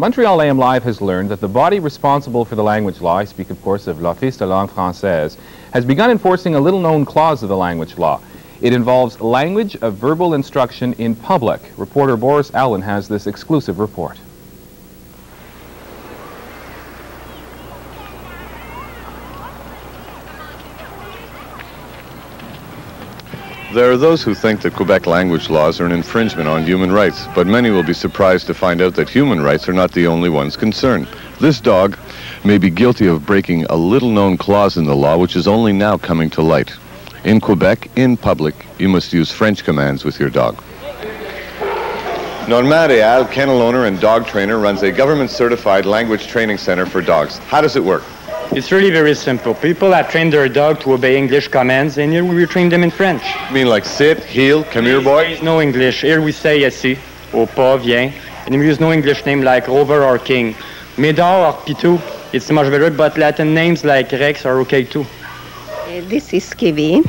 Montreal AM Live has learned that the body responsible for the language law, I speak of course of l'Office de langue française, has begun enforcing a little-known clause of the language law. It involves language of verbal instruction in public. Reporter Boris Allen has this exclusive report. There are those who think that Quebec language laws are an infringement on human rights, but many will be surprised to find out that human rights are not the only ones concerned. This dog may be guilty of breaking a little-known clause in the law which is only now coming to light. In Quebec, in public, you must use French commands with your dog. Normand Réal, kennel owner and dog trainer, runs a government-certified language training center for dogs. How does it work? It's really very simple. People have trained their dog to obey English commands, and here we train them in French. You mean like sit, heel, come here, boy? There is no English. Here we say assis, au pas, viens. And we use no English name like Rover or King. Médard or Pitou, it's much better, but Latin names like Rex are okay too. This is Kiwi,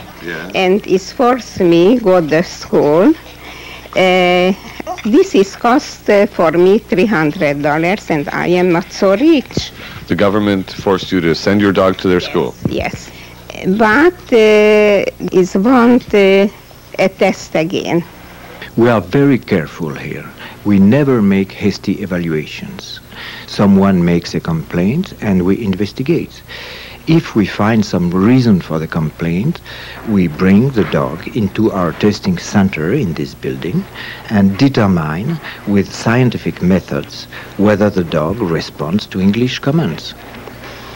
and it's forced me go to school. This is cost for me $300, and I am not so rich. The government forced you to send your dog to their school? Yes, but is want a test again. We are very careful here. We never make hasty evaluations. Someone makes a complaint and we investigate. If we find some reason for the complaint, we bring the dog into our testing center in this building and determine with scientific methods whether the dog responds to English commands.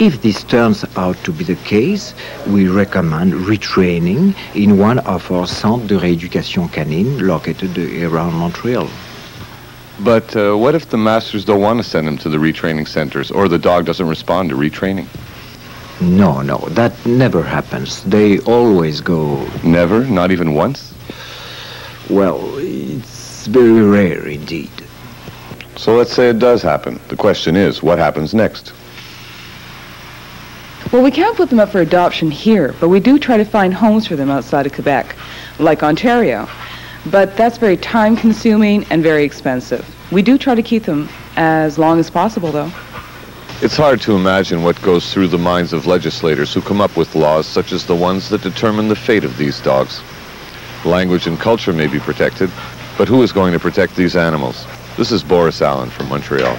If this turns out to be the case, we recommend retraining in one of our centres de rééducation canine located around Montreal. But what if the masters don't want to send him to the retraining centers, or the dog doesn't respond to retraining? No, that never happens. They always go... Never? Not even once? Well, it's very rare indeed. So let's say it does happen. The question is, what happens next? Well, we can't put them up for adoption here, but we do try to find homes for them outside of Quebec, like Ontario. But that's very time-consuming and very expensive. We do try to keep them as long as possible, though. It's hard to imagine what goes through the minds of legislators who come up with laws such as the ones that determine the fate of these dogs. Language and culture may be protected, but who is going to protect these animals? This is Boris Allen from Montreal.